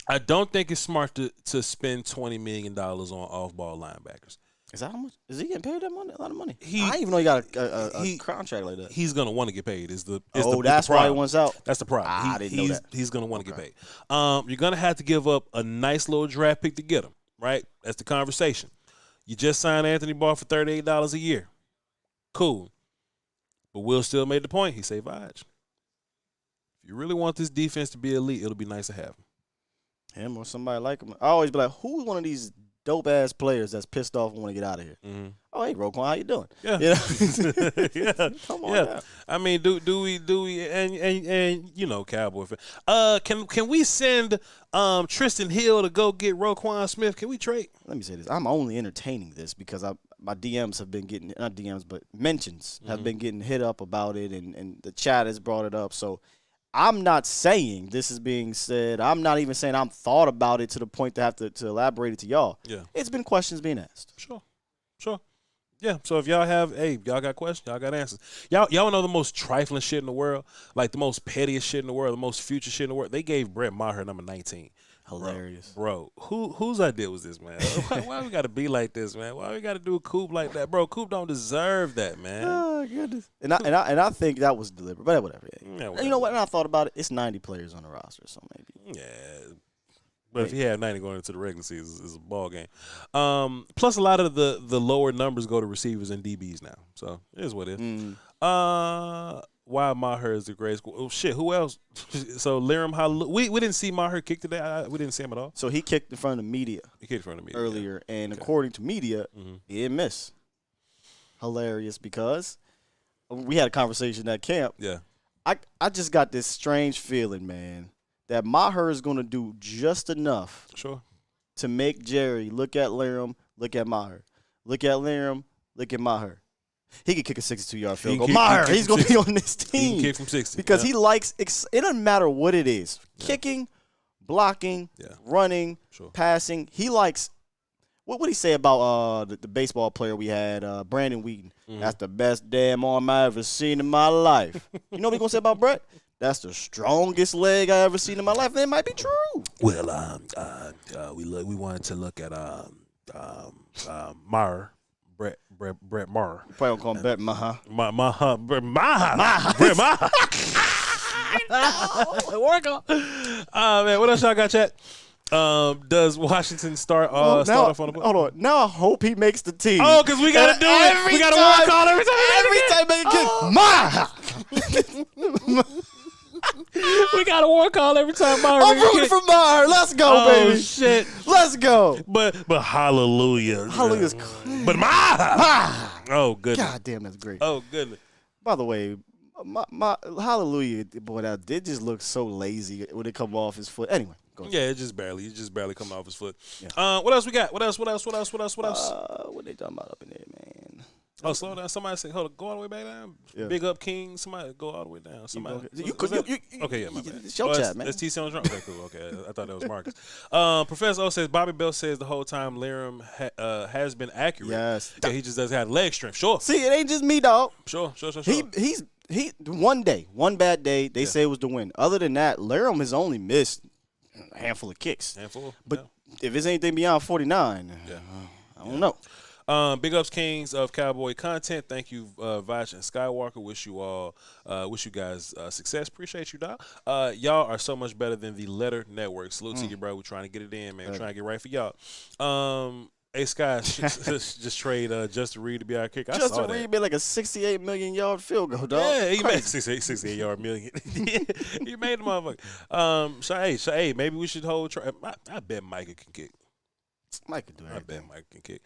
I don't think it's smart to spend $20 million on off-ball linebackers. Is that how much? Is he getting paid that money? A lot of money. I didn't even know he got a contract like that. He's gonna want to get paid. That's why he wants out. That's the problem. I didn't know that. He's gonna want to get paid. You're gonna have to give up a nice little draft pick to get him. Right? That's the conversation. You just signed Anthony Barr for $38 a year. Cool. But Will still made the point. He said, Vaj, if you really want this defense to be elite, it'll be nice to have him or somebody like him. I always be like, who's one of these dope-ass players that's pissed off and want to get out of here? Mm-hmm. Oh, hey, Roquan, how you doing? Yeah. Yeah. Come on now. I mean, do we and Cowboy fan. Can we send Tristan Hill to go get Roquan Smith? Can we trade? Let me say this. I'm only entertaining this because my DMs have been getting, not DMs, but mentions have been getting hit up about it, and the chat has brought it up. So I'm not saying this is being said. I'm not even saying I'm thought about it to the point to have to elaborate it to y'all. Yeah. It's been questions being asked. Sure. Yeah, so if y'all got questions, y'all got answers. Y'all know the most trifling shit in the world, like the most pettiest shit in the world, the most future shit in the world. They gave Brett Maher number 19. Hilarious. Bro, whose idea was this, man? Why we got to be like this, man? Why we got to do a Coop like that? Bro, Coop don't deserve that, man. Oh, goodness. And I think that was deliberate, but whatever. Yeah, whatever. You know what? And I thought about it. It's 90 players on the roster, so maybe. Yeah. But if he had 90 going into the regular season, it's a ball game. Plus, a lot of the lower numbers go to receivers and DBs now. So, it is what it is. Why Maher is the greatest. Oh, shit, who else? So, Liram Hallelujah. We didn't see Maher kick today. We didn't see him at all. So, he kicked in front of the media. He kicked in front of the media. Earlier. Yeah. And according to media, he didn't miss. Hilarious, because we had a conversation at camp. Yeah. I just got this strange feeling, man, that Maher is going to do just enough to make Jerry look at Liram, look at Maher. Look at Liram, look at Maher. He could kick a 62-yard field goal. Maher, he's going to be on this team. He can kick from 60. Because he likes – it doesn't matter what it is. Kicking, blocking, running, passing. He likes – what would he say about the baseball player we had, Brandon Wheaton? That's the best damn arm I ever seen in my life. You know what he's going to say about Brett? That's the strongest leg I ever seen in my life. And it might be true. Well, we wanted to look at Maher. Brett Maher. You probably don't call him Brett Maher. Brett Maher. I know. Work on. Man, what else y'all got, chat? Does Washington start off on the board? Hold on. Now I hope he makes the team. Oh, because we got to do it. We got to work on every time. We got to work on every time Maher. I'm rooting for Maher. Let's go, baby. Oh, shit. Let's go. But hallelujah. Hallelujah's But Maher. Oh, goodness. God damn, that's great. Oh, goodness. By the way, my hallelujah, boy, that did just look so lazy when it come off his foot. Anyway. Yeah, it just barely coming off his foot. Yeah. What else we got? What else? What they talking about up in there, man? Oh, slow down. Somebody say, hold on, go all the way back down. Yeah. Big up King. Somebody go all the way down. Somebody. Okay, yeah, my bad. It's your chat, man. That's TC on the drum. Okay, cool. Okay, I thought that was Marcus. Professor O says Bobby Bell says the whole time Liam has been accurate. Yes. Yeah, he just doesn't have leg strength. Sure. See, it ain't just me, dog. Sure. He one bad day, they say it was the win. Other than that, Laram has only missed a handful of kicks. But if it's anything beyond 49, I don't know. Big ups, Kings of Cowboy content. Thank you, Voch and Skywalker. Wish you guys success. Appreciate you, dog. Y'all are so much better than the Letter Network. Salute to you, bro. We're trying to get it in, man. We're trying to get right for y'all. Hey, Sky, just trade Justin Reed to be our kicker. Justin Reed made like a 68 million yard field goal, dog. Yeah, he made 68 yard million. He made the motherfucker. Hey, maybe we should hold. I bet Micah can kick. Mike can do everything. I bet Mike can kick.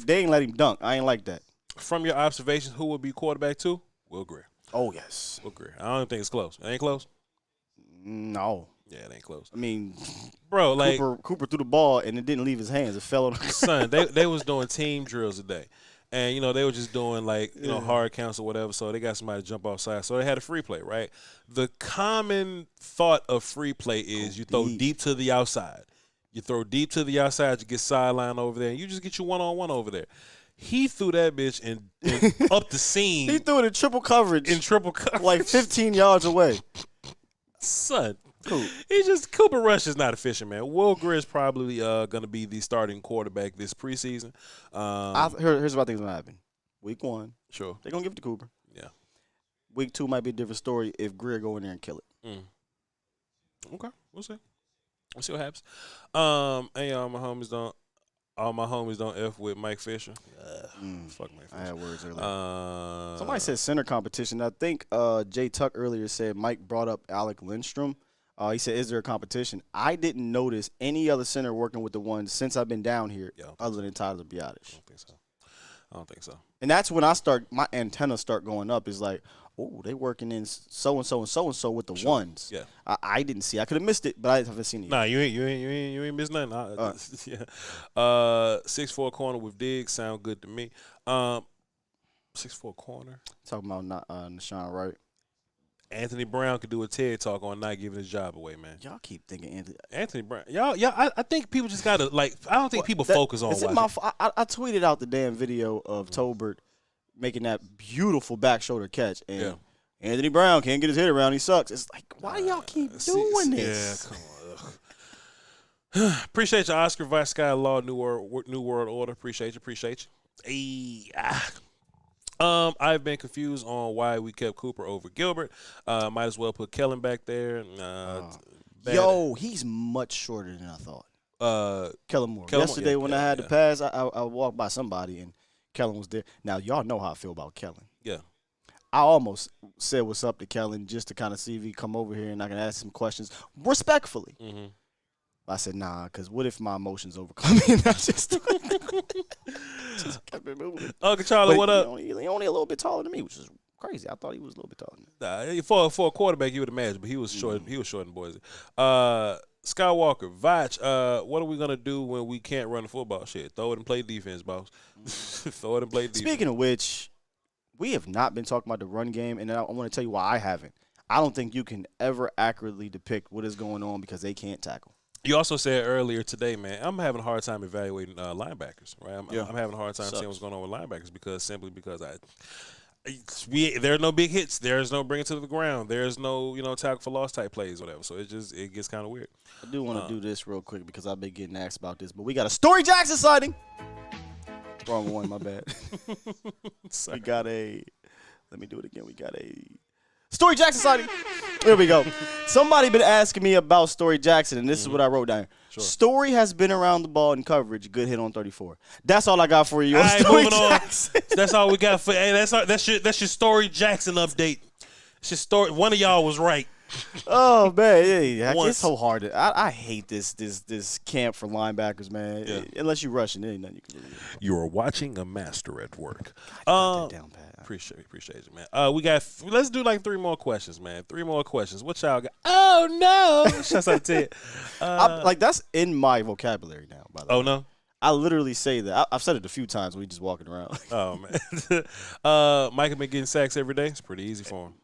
They ain't let him dunk. I ain't like that. From your observations, who will be quarterback two? Will Greer. Oh, yes. Will Greer. I don't think it's close. It ain't close? No. Yeah, it ain't close. I mean, bro, like Cooper threw the ball and it didn't leave his hands. It fell on the son. They was doing team drills today. And, they were just doing, hard counts or whatever, so they got somebody to jump offside. So they had a free play, right? The common thought of free play is you throw deep to the outside. You throw deep to the outside, you get sideline over there, and you just get you one-on-one over there. He threw that bitch and up the seam. He threw it in triple coverage. Like 15 yards away. Son. Cool. Cooper Rush is not efficient, man. Will Greer is probably going to be the starting quarterback this preseason. Here's what I think is going to happen. Week 1. Sure. They're going to give it to Cooper. Yeah. Week 2 might be a different story if Greer go in there and kill it. Okay. We'll see. We'll see what happens. And all my homies don't F with Mike Fisher. Fuck Mike Fisher. I had words earlier. Somebody said center competition. I think Jay Tuck earlier said Mike brought up Alec Lindstrom. He said, is there a competition? I didn't notice any other center working with the ones since I've been down here other than Tyler Biadasz. I don't think so. And that's when my antennas start going up. Is like, oh, they working in so-and-so and so-and-so with the ones. Yeah. I didn't see. I could have missed it, but I haven't seen it yet. Nah, you ain't missed nothing. 6'4" corner with Diggs sound good to me. 6'4" corner. Talking about Nashawn Wright. Anthony Brown could do a TED talk on not giving his job away, man. Y'all keep thinking Anthony Brown. I think people just gotta I don't think people focus on watching. I tweeted out the damn video of Tolbert making that beautiful back shoulder catch, and Anthony Brown can't get his head around. He sucks. It's like, why y'all keep doing this? Yeah, come on. Appreciate you, Oscar Vice Sky Law, New World Order. Appreciate you. I've been confused on why we kept Cooper over Gilbert. Might as well put Kellen back there. He's much shorter than I thought. Kellen Moore. Yesterday when I had to pass, I walked by somebody and Kellen was there. Now, y'all know how I feel about Kellen. Yeah. I almost said what's up to Kellen just to kind of see if he come over here and I can ask him questions respectfully. Mm-hmm. I said, nah, because what if my emotions overcome me? And I just kept it moving. Uncle Charlie, what up? He only a little bit taller than me, which is crazy. I thought he was a little bit taller than me. For a quarterback, you would imagine, but he was short. He was short in Boise. Skywalker, Voch, what are we gonna do when we can't run the football? Shit, throw it and play defense, boss. Throw it and play defense. Speaking of which, we have not been talking about the run game, and I want to tell you why I haven't. I don't think you can ever accurately depict what is going on because they can't tackle. You also said earlier today, man, I'm having a hard time evaluating linebackers, right? I'm having a hard time seeing what's going on with linebackers because there are no big hits. There's no bring it to the ground. There's no, tackle for loss type plays, whatever. So it gets kind of weird. I do want to do this real quick because I've been getting asked about this, but we got a Story Jackson sighting. Wrong one, my bad. Let me do it again. We got a Story Jackson sighting. There we go. Somebody been asking me about Story Jackson, and this is what I wrote down. Sure. Story has been around the ball in coverage. Good hit on 34. That's all I got for you. All right, Story Jackson. That's all we got for. Hey, that's your Story Jackson update. It's your story. One of y'all was right. Oh man, it's so hard. I hate this camp for linebackers, man. Yeah. Unless you rushing, there ain't nothing you can really do. You are watching a master at work. God, down, Pat. Appreciate you, man. Let's do like 3 more questions, man. 3 more questions. What y'all got? Oh no! Shouts out to Ted. That's in my vocabulary now. By the way. Oh no. I literally say that. I've said it a few times when we just walking around. Oh man, Micah been getting sacks every day. It's pretty easy for him.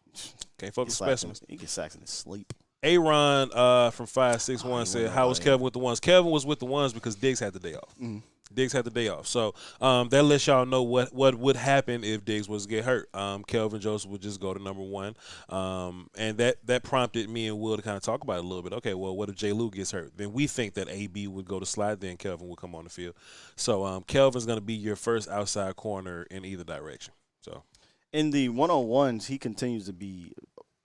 Can't focus specimens. He gets sacks in his sleep. Aaron from 561 said, "How was Kevin with the ones?" Kevin was with the ones because Diggs had the day off. Mm-hmm. Diggs had the day off, so that lets y'all know what would happen if Diggs was to get hurt. Kelvin Joseph would just go to number one, and that prompted me and Will to kind of talk about it a little bit. Okay, well, what if J. Lou gets hurt? Then we think that AB would go to slide, then Kelvin would come on the field. So Kelvin's going to be your first outside corner in either direction. So in the 1-on-1s, he continues to be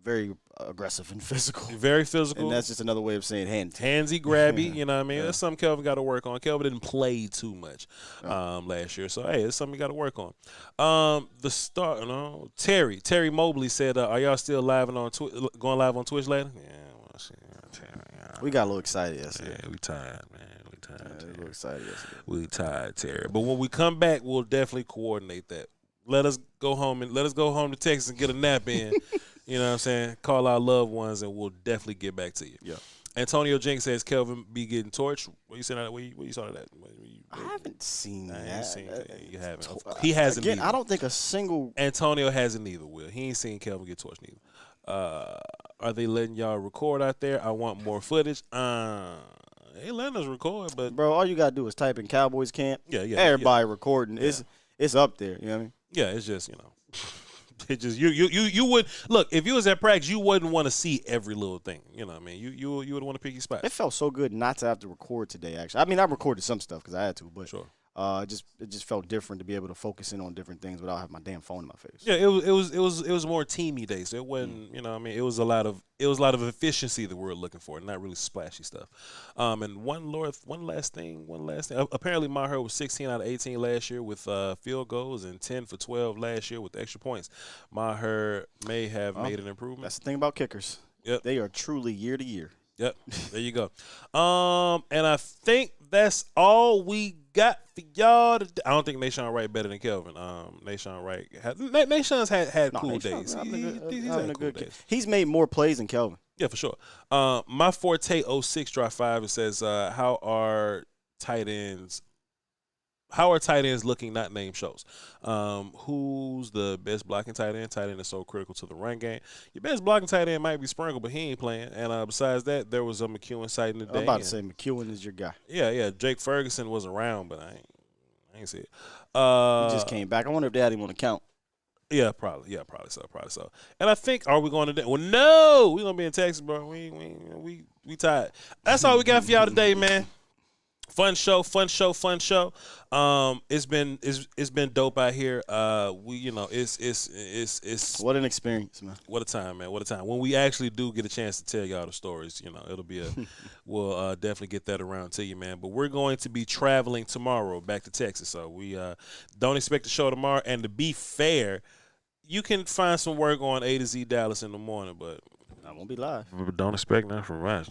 very aggressive and physical. Very physical. And that's just another way of saying handsy, grabby, you know what I mean? That's something Kelvin got to work on. Kelvin didn't play too much last year. So, hey, it's something you got to work on. Terry Mobley said, are y'all still going live on Twitch later? Yeah. We got a little excited yesterday. Yeah, we tired, man. We tired. A little excited yesterday. We tired, Terry. But when we come back, we'll definitely coordinate that. Let us go home to Texas and get a nap in. You know what I'm saying? Call our loved ones, and we'll definitely get back to you. Yeah. Antonio Jenks says Kelvin be getting torched. Where you saw that? Where you saw that? I haven't seen that. You haven't. He hasn't. Again, either. I don't think a single. Antonio hasn't either. Will he ain't seen Kelvin get torched neither. Are they letting y'all record out there? I want more footage. They ain't letting us record, but bro, all you gotta do is type in Cowboys camp. Yeah. Everybody recording. Yeah. It's up there. You know what I mean? Yeah, it's just It just you would look if you was at practice, you wouldn't want to see every little thing. You know what I mean? You would want to pick your spot. It felt so good not to have to record today. Actually, I mean, I recorded some stuff because I had to, but sure. It just felt different to be able to focus in on different things without having my damn phone in my face. Yeah, it was more teamy day. So it wasn't you know what I mean it was a lot of efficiency that we were looking for, not really splashy stuff. And one last thing. Apparently, Maher was 16 out of 18 last year with field goals and 10 for 12 last year with extra points. Maher may have made an improvement. That's the thing about kickers. Yep, they are truly year to year. Yep, there you go. And I think that's all we got for y'all today. I don't think Nashawn Wright better than Kelvin. Nashawn Wright Nashawn's had cool days. He's having a good days. He's made more plays than Kelvin. Yeah, for sure. My Forte 06 drop 5. It says how are tight ends looking, not name shows? Who's the best blocking tight end? Tight end is so critical to the run game. Your best blocking tight end might be Sprinkle, but he ain't playing. And besides that, there was a McEwen sighting today. I'm about to say McEwen is your guy. Yeah. Jake Ferguson was around, but I ain't see it. He just came back. I wonder if they had him on the count. Yeah, probably so. And I think, are we going to? Well, no, we gonna be in Texas, bro. We tired. That's all we got for y'all today, man. Fun show. It's been dope out here. It's what an experience, man. What a time, man. What a time. When we actually do get a chance to tell y'all the stories, it'll be we'll definitely get that around to you, man. But we're going to be traveling tomorrow back to Texas, so we don't expect the show tomorrow. And to be fair, you can find some work on A to Z Dallas in the morning, but I won't be live. Don't expect nothing from Voch.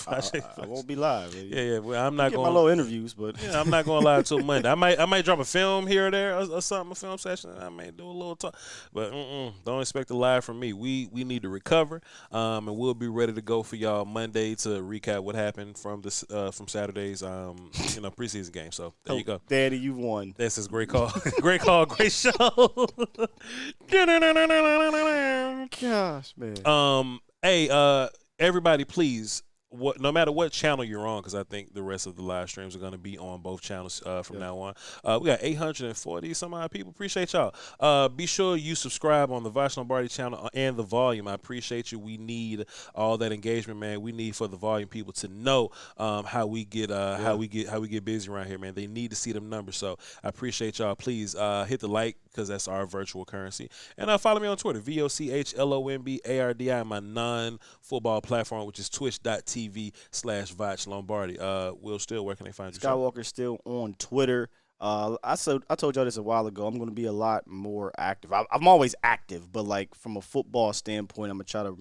I won't be live. Yeah. Well, I'm not going. Get my little interviews, but yeah, I'm not going live till Monday. I might drop a film here or there or something, a film session. I may do a little talk, but don't expect a live from me. We need to recover, and we'll be ready to go for y'all Monday to recap what happened from Saturday's preseason game. So there you go, Daddy, you won. This is great call, great call, great show. Gosh, man. Hey, everybody, please, no matter what channel you're on, because I think the rest of the live streams are going to be on both channels from now on. We got 840 some odd people. Appreciate y'all. Be sure you subscribe on the Voch Lombardi channel and the Volume. I appreciate you. We need all that engagement, man. We need for the Volume people to know how we get busy around here, man. They need to see them numbers. So I appreciate y'all. Please hit the like, because that's our virtual currency. And follow me on Twitter, VOCHLOMBARDI, my non-football platform, which is twitch.tv/Voch Lombardi. Will Steele, where can they find you? Skywalker still on Twitter. I told y'all this a while ago. I'm going to be a lot more active. I'm always active, but like from a football standpoint, I'm going to try to,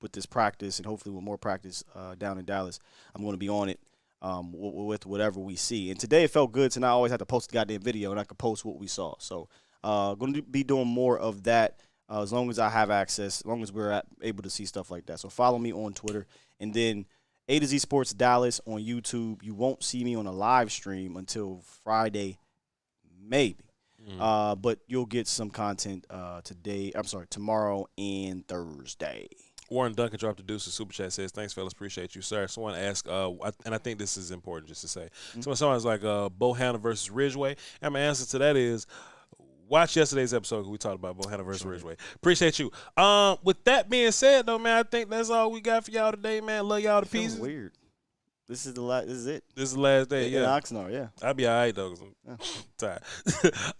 with this practice and hopefully with more practice down in Dallas, I'm going to be on it. With whatever we see. And today it felt good to not always have to post the goddamn video, and I could post what we saw. So going to be doing more of that as long as I have access, as long as we're able to see stuff like that. So follow me on Twitter. And then A to Z Sports Dallas on YouTube. You won't see me on a live stream until Friday, maybe. But you'll get some content tomorrow and Thursday. Warren Duncan dropped a deuce. Super chat says, "Thanks, fellas. Appreciate you, sir." Someone asked, and I think this is important just to say. Someone's like, Bohanna versus Ridgeway. And my answer to that is, watch yesterday's episode because we talked about Bohanna versus Ridgeway. Appreciate you. With that being said, though, man, I think that's all we got for y'all today, man. Love y'all to pieces. Weird. This is the last. This is it. This is the last day. In Oxnard, yeah. I'll be all right though. 'Cause I'm tired.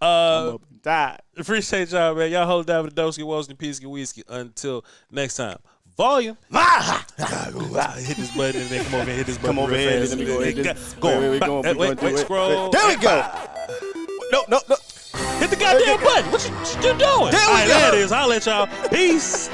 I'm up and tired. Appreciate y'all, man. Y'all hold down with the Doski, Wolski, Peasky, Whiskey. Until next time. Volume. Hit this button and then come over and hit this button. Come over here. Fast. Let me go ahead. Wait, scroll. There we go. No. Hit the goddamn button. What you doing? There we go. There it is. I'll let y'all. Peace.